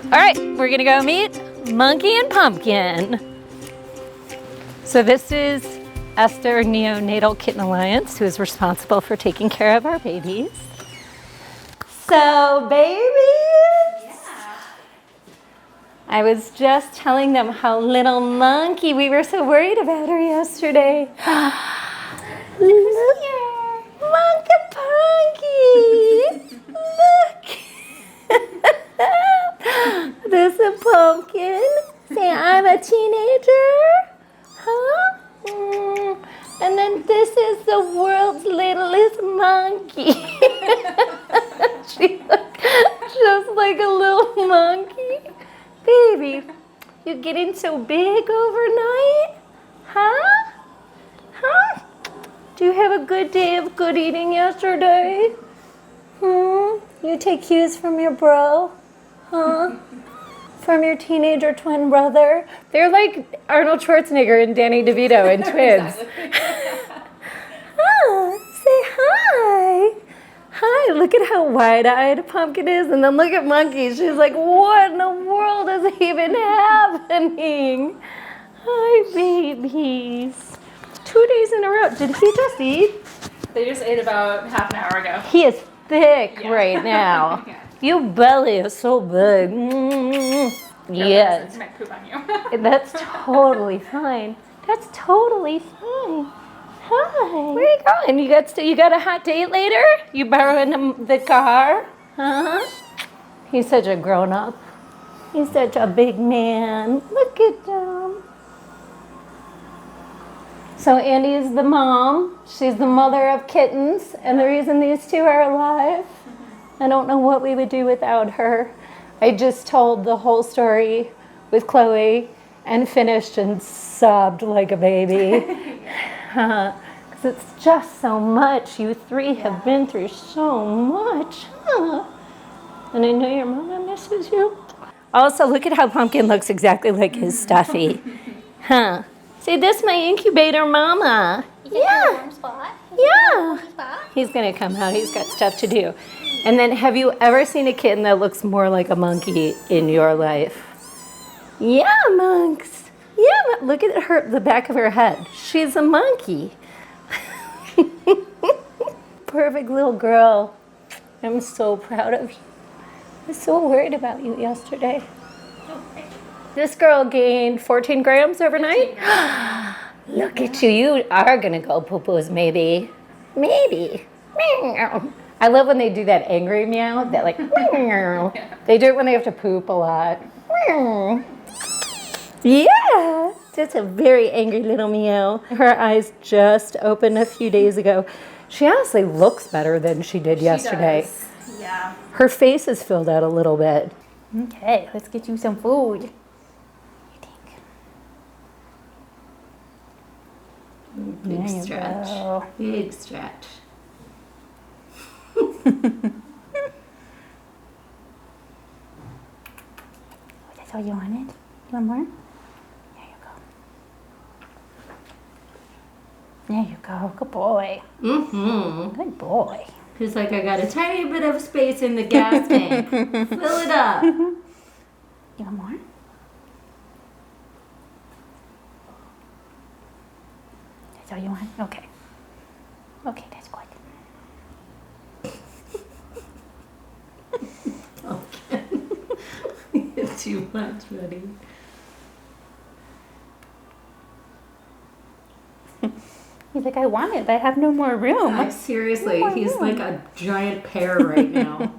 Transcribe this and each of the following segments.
All right, we're gonna go meet Monkey and Pumpkin. So this is Esther Neonatal Kitten Alliance, who is responsible for taking care of our babies. So babies, yeah. I was just telling them how little Monkey, we were so worried about her yesterday. Look here, Monkey Punky, look. This is a pumpkin. Say, I'm a teenager. Huh? And then this is the world's littlest monkey. She looks just like a little monkey. Baby, you getting so big overnight? Huh? Huh? Do you have a good day of good eating yesterday? You take cues from your bro? Huh? From your teenager twin brother? They're like Arnold Schwarzenegger and Danny DeVito and twins. Oh, say hi. Hi, look at how wide-eyed Pumpkin is. And then look at Monkey. She's like, what in the world is even happening? Hi, babies. 2 days in a row. Did he just eat? They just ate about half an hour ago. He is thick right now. Yeah. Your belly is so big. Yes. He might poop on you. That's totally fine. That's totally fine. Hi. Where are you going? You got a hot date later? You borrowing the car? Huh? He's such a grown-up. He's such a big man. Look at him. So Andy is the mom. She's the mother of kittens, and the reason these two are alive. I don't know what we would do without her. I just told the whole story with Chloe and finished and sobbed like a baby. Because it's just so much. You three have been through so much. And I know your mama misses you. Also, look at how Pumpkin looks exactly like his stuffy. Huh? See, this is my incubator mama. Yeah. Warm spot. Yeah. He's going to come out. He's got stuff to do. And then have you ever seen a kitten that looks more like a monkey in your life? Yeah, monks. Yeah, look at her, the back of her head. She's a monkey. Perfect little girl. I'm so proud of you. I was so worried about you yesterday. This girl gained 14 grams overnight. Look at you. You are going to go poo-poos, maybe. Maybe. I love when they do that angry meow. That like, they do it when they have to poop a lot. Yeah, just a very angry little meow. Her eyes just opened a few days ago. She honestly looks better than she did yesterday. Does. Yeah. Her face is filled out a little bit. Okay, let's get you some food. What do you think? Big stretch. Big stretch. That's all you wanted? You want more? There you go. Good boy. Good boy. He's like, I got a tiny bit of space in the gas tank. Fill it up. You want more? That's all you want? Okay. Okay, that's good. Okay. It's too much, buddy. He's like, I want it, but I have no more room. Like, seriously, he's like a giant pear right now.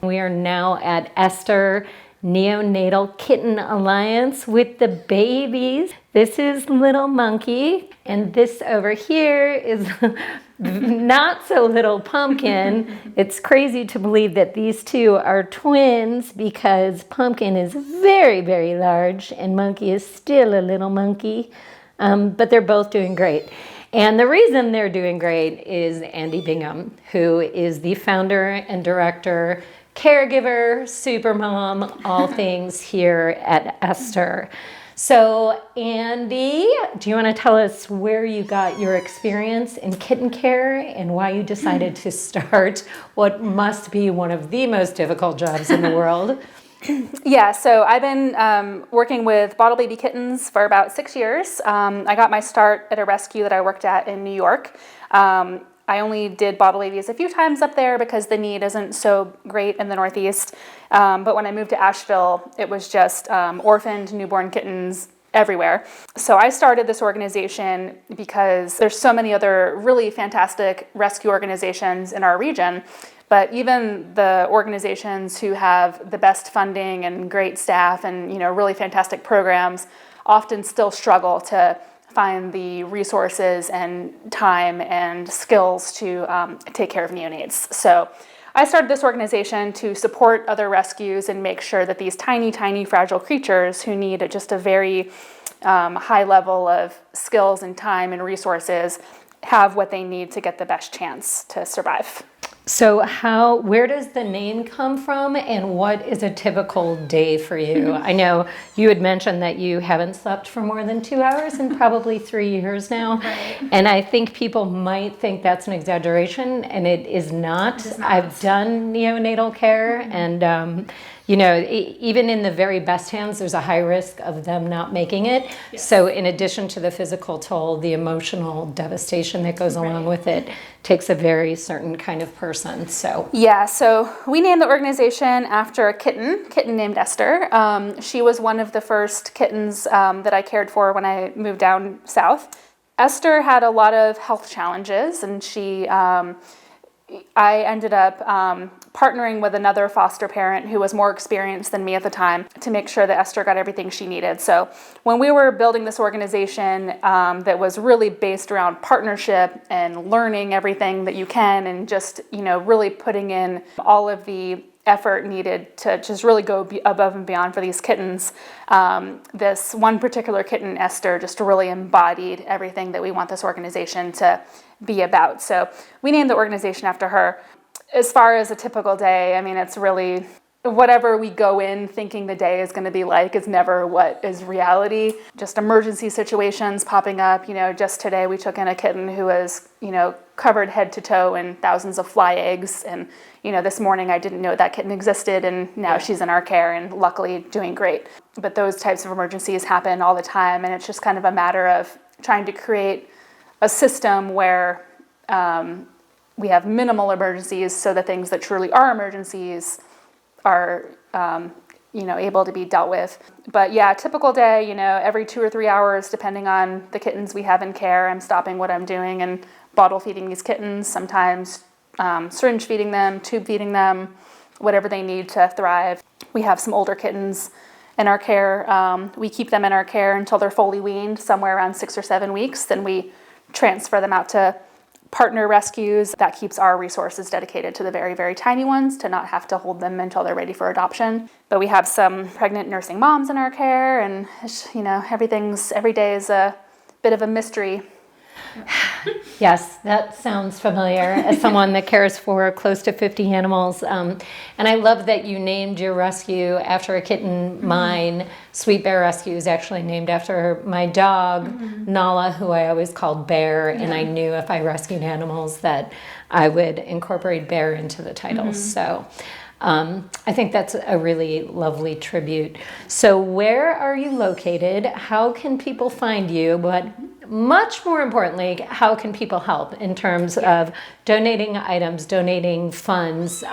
We are now at Esther Neonatal Kitten Alliance with the babies. This is little Monkey, and this over here is not so little Pumpkin. It's crazy to believe that these two are twins because Pumpkin is very, very large and Monkey is still a little monkey. But they're both doing great. And the reason they're doing great is Andy Bingham, who is the founder and director, caregiver, supermom, all things here at Esther. So, Andy, do you want to tell us where you got your experience in kitten care and why you decided to start what must be one of the most difficult jobs in the world? Yeah, so I've been working with bottle baby kittens for about 6 years. I got my start at a rescue that I worked at in New York. I only did bottle babies a few times up there because the need isn't so great in the Northeast. But when I moved to Asheville, it was just orphaned newborn kittens everywhere. So I started this organization because there's so many other really fantastic rescue organizations in our region. But even the organizations who have the best funding and great staff and really fantastic programs often still struggle to find the resources and time and skills to take care of neonates. So I started this organization to support other rescues and make sure that these tiny, tiny, fragile creatures who need just a very high level of skills and time and resources have what they need to get the best chance to survive. So where does the name come from and what is a typical day for you? I know you had mentioned that you haven't slept for more than 2 hours in probably 3 years now. Right. And I think people might think that's an exaggeration, and it is not. I've done neonatal care and even in the very best hands, there's a high risk of them not making it. Yes. So in addition to the physical toll, the emotional devastation that goes along with it takes a very certain kind of person. So we named the organization after a kitten named Esther. She was one of the first kittens that I cared for when I moved down south. Esther had a lot of health challenges, and I ended up partnering with another foster parent who was more experienced than me at the time to make sure that Esther got everything she needed. So when we were building this organization that was really based around partnership and learning everything that you can and just, really putting in all of the effort needed to just really go above and beyond for these kittens, this one particular kitten, Esther, just really embodied everything that we want this organization to be about. So we named the organization after her. As far as a typical day, it's really whatever we go in thinking the day is going to be like is never what is reality. Just emergency situations popping up. Just today we took in a kitten who was, covered head to toe in thousands of fly eggs. And, this morning I didn't know that kitten existed, and now she's in our care and luckily doing great. But those types of emergencies happen all the time, and it's just kind of a matter of trying to create a system where we have minimal emergencies so the things that truly are emergencies are able to be dealt with. But yeah, typical day, every 2 or 3 hours, depending on the kittens we have in care, I'm stopping what I'm doing and bottle feeding these kittens, sometimes syringe feeding them, tube feeding them, whatever they need to thrive. We have some older kittens in our care. We keep them in our care until they're fully weaned, somewhere around 6 or 7 weeks. Then we transfer them out to partner rescues. That keeps our resources dedicated to the very, very tiny ones to not have to hold them until they're ready for adoption. But we have some pregnant nursing moms in our care, and every day is a bit of a mystery. Yes, that sounds familiar as someone that cares for close to 50 animals. And I love that you named your rescue after a kitten. Mine, Sweet Bear Rescue, is actually named after my dog, Nala, who I always called Bear. And I knew if I rescued animals that I would incorporate Bear into the title. So I think that's a really lovely tribute. So where are you located? How can people find you? But much more importantly, how can people help in terms of donating items, donating funds,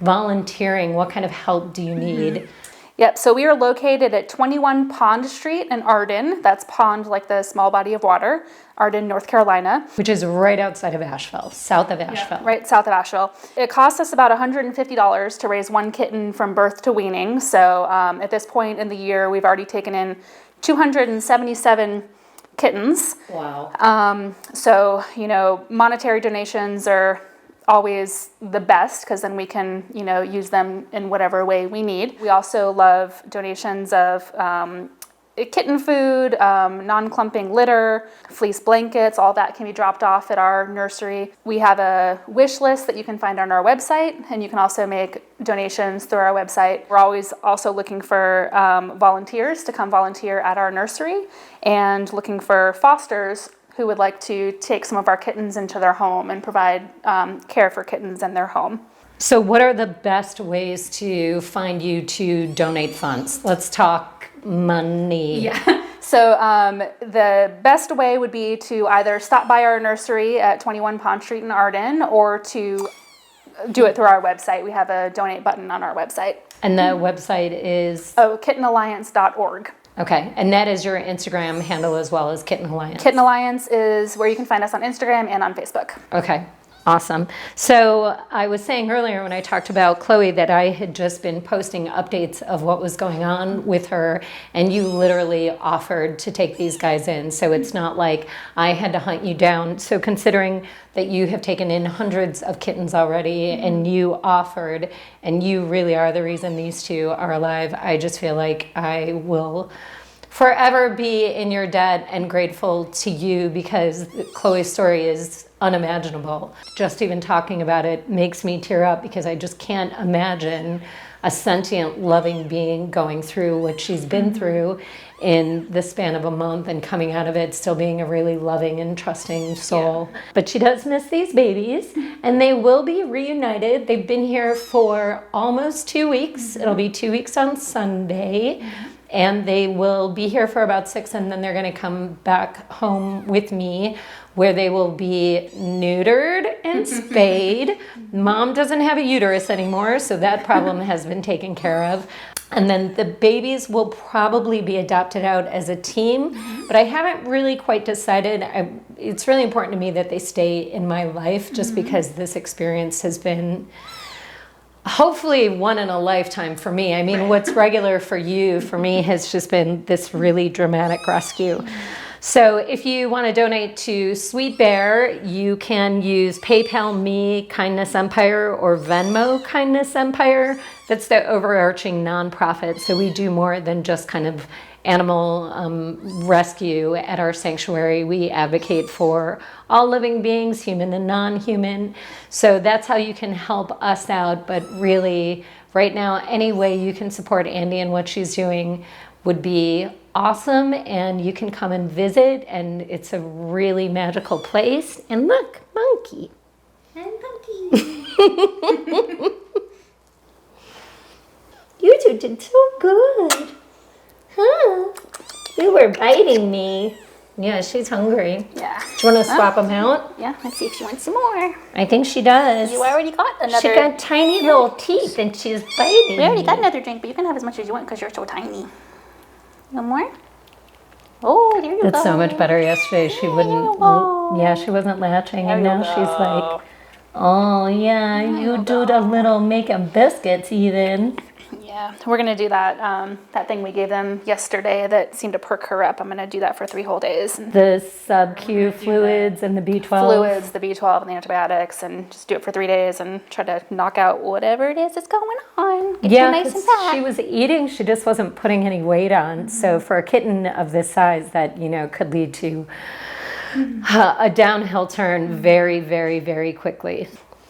volunteering? What kind of help do you need? Yep, so we are located at 21 Pond Street in Arden. That's pond like the small body of water, Arden, North Carolina. Which is right outside of Asheville, south of Asheville. Yeah, right south of Asheville. It costs us about $150 to raise one kitten from birth to weaning. So at this point in the year, we've already taken in 277 kittens. Wow. So, monetary donations are always the best because then we can, use them in whatever way we need. We also love donations of kitten food, non-clumping litter, fleece blankets, all that can be dropped off at our nursery. We have a wish list that you can find on our website, and you can also make donations through our website. We're always also looking for volunteers to come volunteer at our nursery, and looking for fosters who would like to take some of our kittens into their home and provide care for kittens in their home. So what are the best ways to find you to donate funds? Let's talk money. Yeah. So the best way would be to either stop by our nursery at 21 Pond Street in Arden, or to do it through our website. We have a donate button on our website. And the website is? kittenalliance.org. Okay, and that is your Instagram handle as well as Kitten Alliance? Kitten Alliance is where you can find us on Instagram and on Facebook. Okay, awesome. So I was saying earlier when I talked about Chloe that I had just been posting updates of what was going on with her, and you literally offered to take these guys in. So it's not like I had to hunt you down. So considering that you have taken in hundreds of kittens already, and you offered, and you really are the reason these two are alive, I just feel like I will forever be in your debt and grateful to you, because Chloe's story is unimaginable. Just even talking about it makes me tear up, because I just can't imagine a sentient, loving being going through what she's been through in the span of a month, and coming out of it still being a really loving and trusting soul. Yeah. But she does miss these babies, and they will be reunited. They've been here for almost 2 weeks. It'll be 2 weeks on Sunday. And they will be here for about 6, and then they're going to come back home with me, where they will be neutered and spayed. Mom doesn't have a uterus anymore, so that problem has been taken care of. And then the babies will probably be adopted out as a team, but I haven't really quite decided. It's really important to me that they stay in my life, just because this experience has been hopefully one in a lifetime for me. I mean, what's regular for you, for me, has just been this really dramatic rescue. So if you want to donate to Sweet Bear, you can use PayPal Me Kindness Empire or Venmo Kindness Empire. That's the overarching nonprofit. So we do more than just kind of animal rescue at our sanctuary. We advocate for all living beings, human and non-human. So that's how you can help us out. But really, right now, any way you can support Andy and what she's doing would be awesome. And you can come and visit, and it's a really magical place. And look, monkey. And monkey. You two did so good. Huh? You were biting me. Yeah, she's hungry. Yeah. Do you want to swap them out? Yeah, let's see if she wants some more. I think she does. You already got another. She got tiny little teeth, and she's biting We already me. got another drink, but you can have as much as you want because you're so tiny. No more? Oh, there you go. That's so much better. Yesterday she wouldn't. Yeah, she wasn't latching, and now she's like, oh yeah, you do the little making biscuits even. Yeah, we're gonna do that. That thing we gave them yesterday that seemed to perk her up. I'm gonna do that for 3 whole days. The sub-Q fluids and the B12. Fluids, the B12, and the antibiotics, and just do it for 3 days and try to knock out whatever it is that's going on. Get you Yeah, nice and 'cause fat. she was eating, she just wasn't putting any weight on. So for a kitten of this size, that, you know, could lead to a downhill turn very, very, very quickly.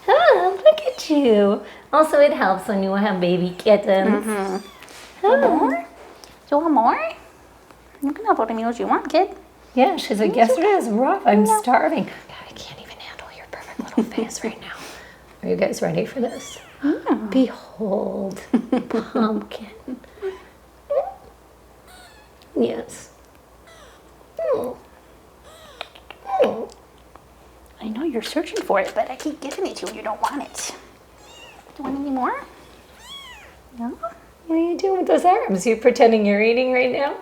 Oh, look at you. Also, it helps when you have baby kittens. More? You want more? You can have all the meals you want, kid. Yeah, she's like, yesterday was rough. I'm starving. God, I can't even handle your perfect little face right now. Are you guys ready for this? Behold, pumpkin. Yes. Oh. Oh. I know you're searching for it, but I keep giving it to you and you don't want it. Do you want any more? No? What are you doing with those arms? You pretending you're eating right now?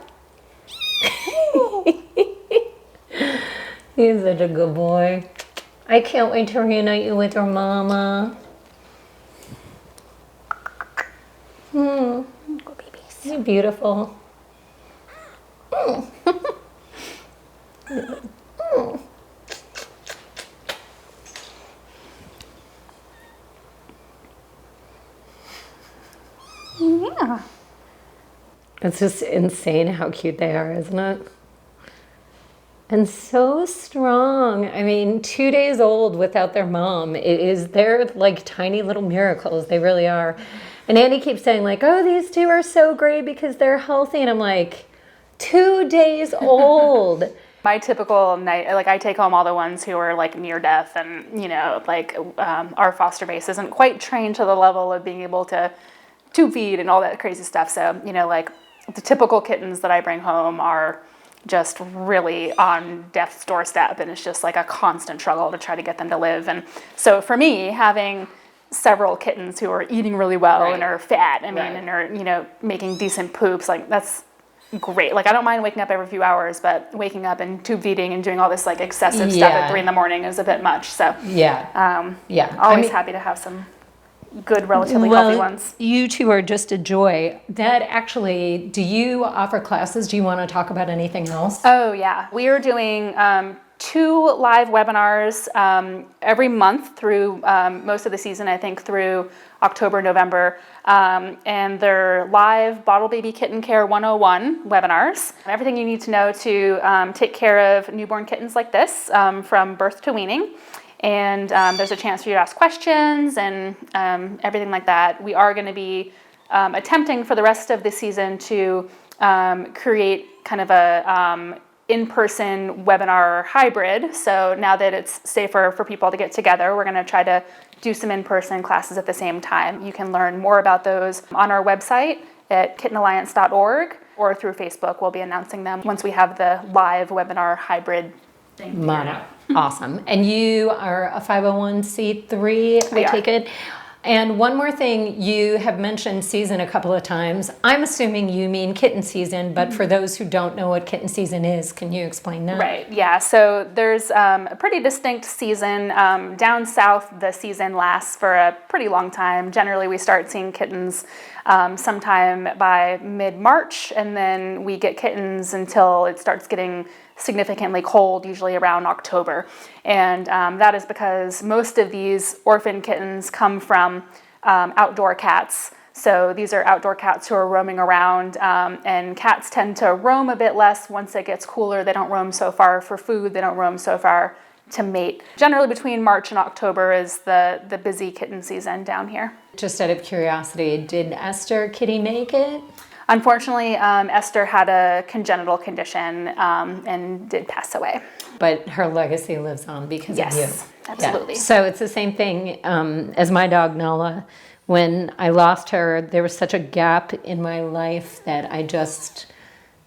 He's such a good boy. I can't wait to reunite you with your mama. Go babies. You're beautiful. Yeah. It's just insane how cute they are, isn't it? And so strong. I mean, 2 days old without their mom. They're like tiny little miracles. They really are. And Andy keeps saying like, oh, these two are so great because they're healthy. And I'm like, 2 days old. My typical night, like I take home all the ones who are like near death, and our foster base isn't quite trained to the level of being able to feed and all that crazy stuff. So, like the typical kittens that I bring home are just really on death's doorstep, and it's just like a constant struggle to try to get them to live. And so for me, having several kittens who are eating really well and are fat, and are, making decent poops, like that's great. Like I don't mind waking up every few hours, but waking up and tube feeding and doing all this like excessive stuff at 3 a.m. is a bit much. So always happy to have some good, relatively healthy ones. You two are just a joy. Dad, actually, do you offer classes? Do you want to talk about anything else? Oh yeah, we are doing 2 live webinars every month through most of the season, I think through October, November, and they're live Bottle Baby Kitten Care 101 webinars. Everything you need to know to take care of newborn kittens like this from birth to weaning. And there's a chance for you to ask questions and everything like that. We are going to be attempting for the rest of the season to create kind of a in-person webinar hybrid. So now that it's safer for people to get together, we're going to try to do some in-person classes at the same time. You can learn more about those on our website at kittenalliance.org or through Facebook. We'll be announcing them once we have the live webinar hybrid thing. Awesome. And you are a 501c3, I take it. And one more thing, you have mentioned season a couple of times. I'm assuming you mean kitten season, but for those who don't know what kitten season is, can you explain that? Right, yeah. So there's a pretty distinct season. Down south, the season lasts for a pretty long time. Generally, we start seeing kittens sometime by mid-March, and then we get kittens until it starts getting significantly cold, usually around October. And that is because most of these orphan kittens come from outdoor cats. So these are outdoor cats who are roaming around, and cats tend to roam a bit less once it gets cooler. They don't roam so far for food. They don't roam so far to mate. Generally between March and October is the busy kitten season down here. Just out of curiosity, did Esther Kitty make it? Unfortunately, Esther had a congenital condition and did pass away. But her legacy lives on because of you. Yes, absolutely. Yeah. So it's the same thing as my dog Nala. When I lost her, there was such a gap in my life that I just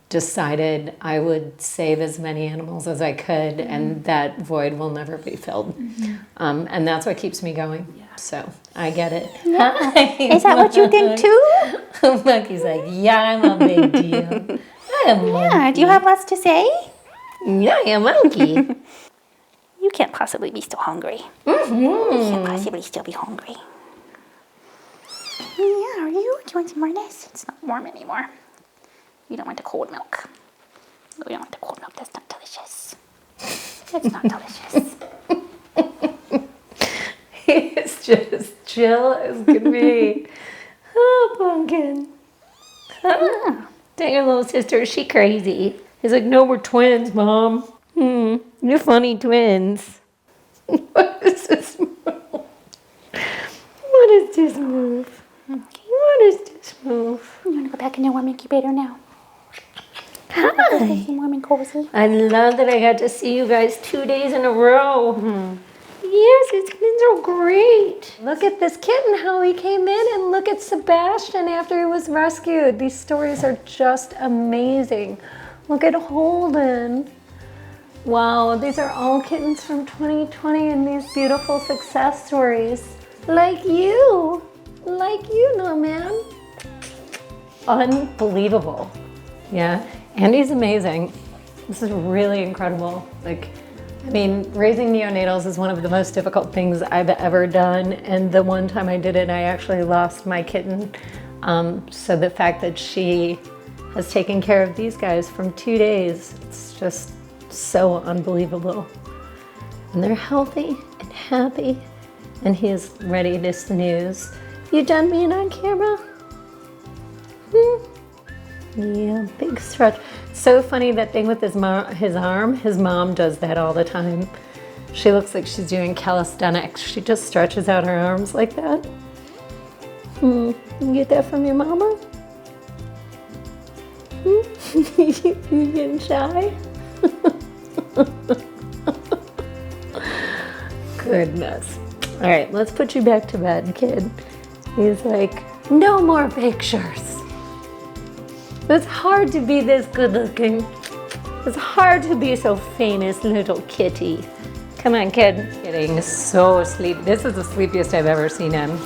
decided I would save as many animals as I could, and that void will never be filled. And that's what keeps me going. So I get it. Yeah. Is that what you think too? Monkey's like, yeah, I'm a big deal. Yeah, do you have lots to say? Yeah, I'm a monkey. You can't possibly be still hungry. You can't possibly still be hungry. Yeah, are you? Do you want some more of this? It's not warm anymore. You don't want the cold milk. No, you don't want the cold milk. That's not delicious. That's not delicious. He's just chill as can be. Oh, Pumpkin. Dang, your little sister, is she crazy? He's like, no, we're twins, Mom. You're funny twins. What is this move? What is this move? What is this move? You want to go back in your warm incubator now? Hi. Warm and cozy. I love that I got to see you guys 2 days in a row. Yes, these kittens are great. Look at this kitten, how he came in, and look at Sebastian after he was rescued. These stories are just amazing. Look at Holden. Wow, these are all kittens from 2020 and these beautiful success stories. Like you, no man. Unbelievable. Yeah, Andy's amazing. This is really incredible. Raising neonatals is one of the most difficult things I've ever done, and the one time I did it, I actually lost my kitten. So the fact that she has taken care of these guys from 2 days, it's just so unbelievable. And they're healthy and happy, and he is ready to snooze. You done being on camera? Yeah, big stretch. So funny, that thing with his arm. His mom does that all the time. She looks like she's doing calisthenics. She just stretches out her arms like that. You get that from your mama? You getting shy? Goodness. All right, let's put you back to bed, kid. He's like, no more pictures. It's hard to be this good looking. It's hard to be so famous, little kitty. Come on, kid. Getting so sleepy. This is the sleepiest I've ever seen him.